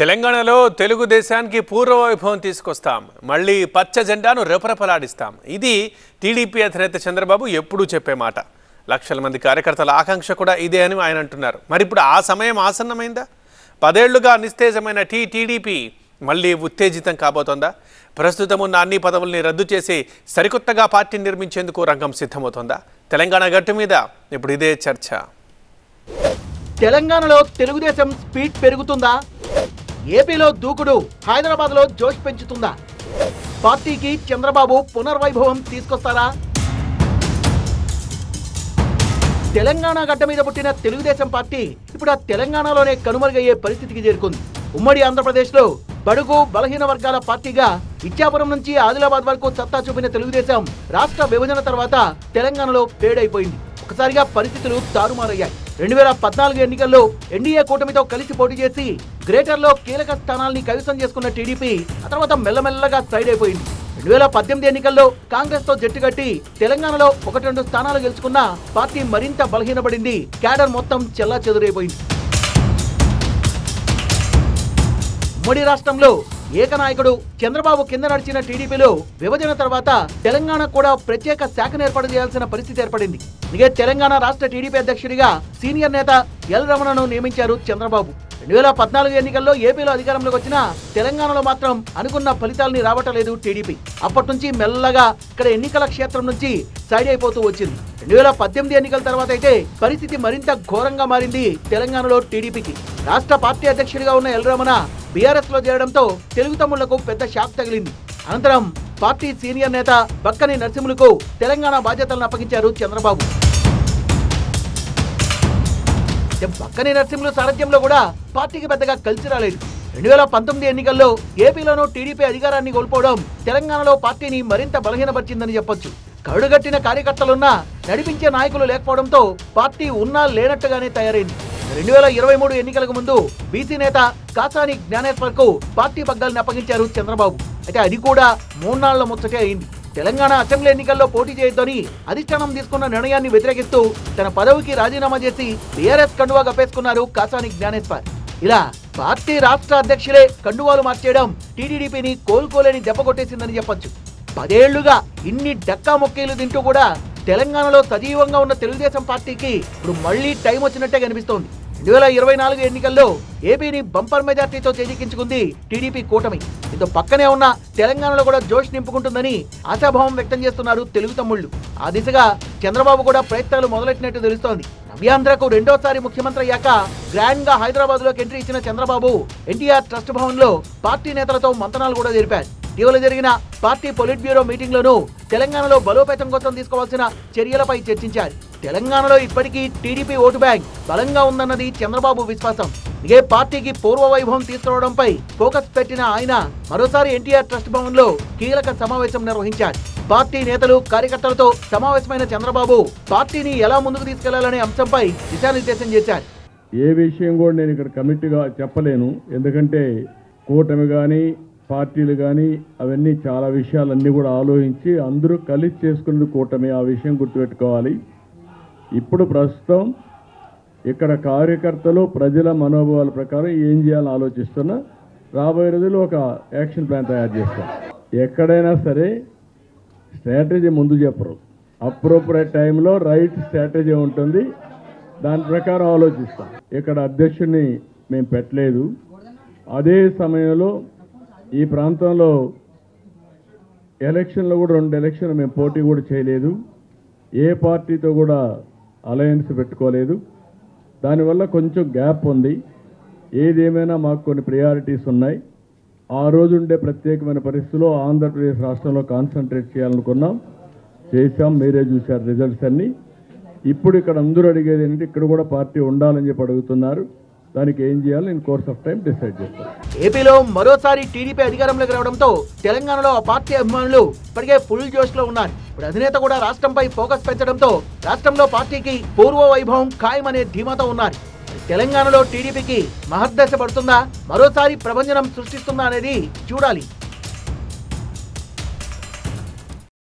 తెలంగాణలో తెలుగుదేశానికి పూర్వ వైభవం తీసుకొస్తాం, మళ్ళీ పచ్చ జెండాను రెపరెపలాడిస్తాం. ఇది టీడీపీ అధినేత చంద్రబాబు ఎప్పుడూ చెప్పే మాట. లక్షల మంది కార్యకర్తల ఆకాంక్ష కూడా ఇదే అని ఆయన అంటున్నారు. మరి ఇప్పుడు ఆ సమయం ఆసన్నమైందా? 10 ఏళ్లుగా నిస్తేజమైన టీడీపీ మళ్ళీ ఉత్తేజితం కాబోతోందా? ప్రస్తుతం ఉన్న అన్ని పదవుల్ని రద్దు చేసి సరికొత్తగా పార్టీ నిర్మించేందుకు రంగం సిద్ధమవుతోందా? తెలంగాణ గట్టు మీద ఇప్పుడు ఇదే చర్చ. తెలంగాణలో తెలుగుదేశం స్పీడ్ పెరుగుతుందా? ఏపీలో దూకుడు హైదరాబాద్లో జోష్ పెంచుతుందా? పార్టీకి చంద్రబాబు పునర్వైభవం తీసుకొస్తారా? తెలంగాణ గడ్డ మీద పుట్టిన తెలుగుదేశం పార్టీ ఇప్పుడు ఆ తెలంగాణలోనే కనుమరుగయ్యే పరిస్థితికి చేరుకుంది. ఉమ్మడి ఆంధ్రప్రదేశ్లో బడుగు బలహీన వర్గాల పార్టీగా ఇచ్చాపురం నుంచి ఆదిలాబాద్ వరకు సత్తా చూపిన తెలుగుదేశం రాష్ట్ర విభజన తర్వాత తెలంగాణలో పేడైపోయింది. ఒకసారిగా పరిస్థితులు తారుమారయ్యాయి. 2014 ఎన్నికల్లో ఎన్డీఏ కూటమితో కలిసి పోటీ చేసి గ్రేటర్లో కీలక స్థానాల్ని కైవసం చేసుకున్న టీడీపీ ఆ తర్వాత మెల్లమెల్లగా సైడ్ అయిపోయింది. 2018 ఎన్నికల్లో కాంగ్రెస్ తో జట్టుగట్టి తెలంగాణలో 1-2 స్థానాలు గెలుచుకున్న పార్టీ మరింత బలహీనపడింది. క్యాడర్ మొత్తం చెల్లాచెదురైపోయింది. ఉమ్మడి రాష్ట్రంలో ఏకనాయకుడు చంద్రబాబు కింద నడిచిన టీడీపీలో విభజన తర్వాత తెలంగాణ కూడా ప్రత్యేక శాఖను ఏర్పాటు చేయాల్సిన పరిస్థితి ఏర్పడింది. ఇదే తెలంగాణ రాష్ట్ర టీడీపీ అధ్యక్షుడిగా సీనియర్ నేత ఎల్ రమణను నియమించారు చంద్రబాబు. 2014 ఎన్నికల్లో ఏపీలో అధికారంలోకి వచ్చిన తెలంగాణలో మాత్రం అనుకున్న ఫలితాలని రావటలేదు టీడీపీ. అప్పటి నుంచి మెల్లగా ఇక్కడ ఎన్నికల క్షేత్రం నుంచి సైడ్ అయిపోతూ వచ్చింది. 2018 ఎన్నికల తర్వాత అయితే పరిస్థితి మరింత ఘోరంగా మారింది తెలంగాణలో టీడీపీకి. రాష్ట్ర పార్టీ అధ్యక్షుడిగా ఉన్న ఎల్ రమణ బీఆర్ఎస్ లో చేరడంతో తెలుగు తమ్ముళ్లకు పెద్ద షాక్ తగిలింది. అనంతరం పార్టీ సీనియర్ నేత బక్కని నరసింహులకు తెలంగాణ బాధ్యతలను అప్పగించారు చంద్రబాబు. బక్కని నరసింహులు సారథ్యంలో కూడా పార్టీకి పెద్దగా కలిసి రాలేదు. 2019 ఎన్నికల్లో ఏపీలోనూ టీడీపీ అధికారాన్ని కోల్పోవడం తెలంగాణలో పార్టీని మరింత బలహీనపరిచిందని చెప్పొచ్చు. కరుడుగట్టిన కార్యకర్తలున్నా నడిపించే నాయకులు లేకపోవడంతో పార్టీ ఉన్నా లేనట్టుగానే తయారైంది. 2023 ఎన్నికలకు ముందు బీసీ నేత కాసాని జ్ఞానేశ్వర్ కు పార్టీ పగ్గాలను అప్పగించారు చంద్రబాబు. అయితే అది కూడా 3 నాళ్ల ముచ్చటే అయింది. తెలంగాణ అసెంబ్లీ ఎన్నికల్లో పోటీ చేయొద్దని అధిష్టానం తీసుకున్న నిర్ణయాన్ని వ్యతిరేకిస్తూ తన పదవికి రాజీనామా చేసి బీఆర్ఎస్ కండువా కప్పేసుకున్నారు కాసాని జ్ఞానేశ్వర్. ఇలా పార్టీ రాష్ట్ర అధ్యక్షులే కండువాలు మార్చేయడం టీడీపీని కోలుకోలేని దెబ్బ కొట్టేసిందని చెప్పొచ్చు. 10 ఏళ్లుగా ఇన్ని డక్కా మొక్కీలు తింటూ కూడా తెలంగాణలో సజీవంగా ఉన్న తెలుగుదేశం పార్టీకి ఇప్పుడు మళ్లీ టైం వచ్చినట్టే కనిపిస్తోంది. 2024 ఎన్నికల్లో ఏపీని బంపర్ మెజార్టీతో చేజిక్కించుకుంది టీడీపీ కూటమి. దీంతో పక్కనే ఉన్న తెలంగాణలో కూడా జోష్ నింపుకుంటుందని ఆశాభావం వ్యక్తం చేస్తున్నారు తెలుగు తమ్ముళ్లు. ఆ దిశగా చంద్రబాబు కూడా ప్రయత్నాలు మొదలెట్టినట్టు తెలుస్తోంది. నవ్యాంధ్రకు 2వ ముఖ్యమంత్రి అయ్యాక గ్రాండ్ గా హైదరాబాద్ లోకి ఎంట్రీ ఇచ్చిన చంద్రబాబు ఎన్టీఆర్ ట్రస్ట్ భవన్ లో పార్టీ నేతలతో మంతనాలు కూడా జరిపారు. ఇటీవల జరిగిన పార్టీ పొలిట్ బ్యూరో మీటింగ్ లోనూ తెలంగాణలో బలోపేతం కోసం తీసుకోవాల్సిన చర్యలపై చర్చించారు. తెలంగాణలో ఇప్పటికీ టీడీపీ ఓటు బ్యాంక్ బలంగా ఉందన్నది చంద్రబాబు విశ్వాసం. ఇదే పార్టీకి పూర్వ వైభవం తీసుకురావడంపై ఫోకస్ పెట్టిన ఆయన మరోసారి ఎన్టీఆర్ ట్రస్ట్ భవన్ లో కీలక సమావేశం నిర్వహించారు. పార్టీ నేతలు కార్యకర్తలతో సమావేశమైన చంద్రబాబు పార్టీని ఎలా ముందుకు తీసుకెళ్లాలనే అంశంపై దిశానిర్దేశం చేశారు. ఏ విషయం కూడా నేను ఇక్కడ కమిటీగా చెప్పలేను, ఎందుకంటే కూటమి కానీ పార్టీలు కానీ అవన్నీ చాలా విషయాలన్నీ కూడా ఆలోచించి అందరూ కలిసి చేసుకున్నది కూటమి. ఆ విషయం గుర్తుపెట్టుకోవాలి. ఇప్పుడు ప్రస్తుతం ఇక్కడ కార్యకర్తలు ప్రజల మనోభావాల ప్రకారం ఏం చేయాలని ఆలోచిస్తున్నా. రాబోయే రోజుల్లో ఒక యాక్షన్ ప్లాన్ తయారు చేస్తాం. ఎక్కడైనా సరే స్ట్రాటజీ ముందు చెప్పరు, అప్రోప్రియట్ టైంలో రైట్ స్ట్రాటజీ ఉంటుంది, దాని ప్రకారం ఆలోచిస్తాం. ఇక్కడ అధ్యక్షుడిని మేము పెట్టలేదు. అదే సమయంలో ఈ ప్రాంతంలో ఎలక్షన్లో కూడా 2 ఎలక్షన్లు మేము పోటీ కూడా చేయలేదు. ఏ పార్టీతో కూడా అలయన్స్ పెట్టుకోలేదు. దానివల్ల కొంచెం గ్యాప్ ఉంది. ఏదేమైనా మాకు కొన్ని ప్రయారిటీస్ ఉన్నాయి. ఆ రోజు ఉండే ప్రత్యేకమైన పరిస్థితుల్లో ఆంధ్రప్రదేశ్ రాష్ట్రంలో కాన్సన్ట్రేట్ చేయాలనుకున్నాం, చేశాం. మీరే చూశారు రిజల్ట్స్ అన్నీ. ఇప్పుడు ఇక్కడ అందరూ అడిగేది ఏంటంటే ఇక్కడ కూడా పార్టీ ఉండాలని చెప్పి అడుగుతున్నారు. దానికి ఏం చేయాలి నేను కోర్స్ ఆఫ్ టైం డిసైడ్ చేస్తాను. ఏపీలో మరోసారి టీడీపీ అధికారంలోకి రావడంతో తెలంగాణలో ఆ పార్టీ అభిమానులు ఇప్పటికే ఫుల్ జోష్ లో ఉన్నారు. ఇప్పుడు అధినేత కూడా రాష్ట్రంపై ఫోకస్ పెంచడంతో రాష్ట్రంలో పార్టీకి పూర్వ వైభవం ఖాయమనే ధీమాతో ఉన్నారు. తెలంగాణలో టీడీపీకి మహర్దశ పడుతుందా, మరోసారి ప్రభంజనం సృష్టిస్తుందా అనేది చూడాలి.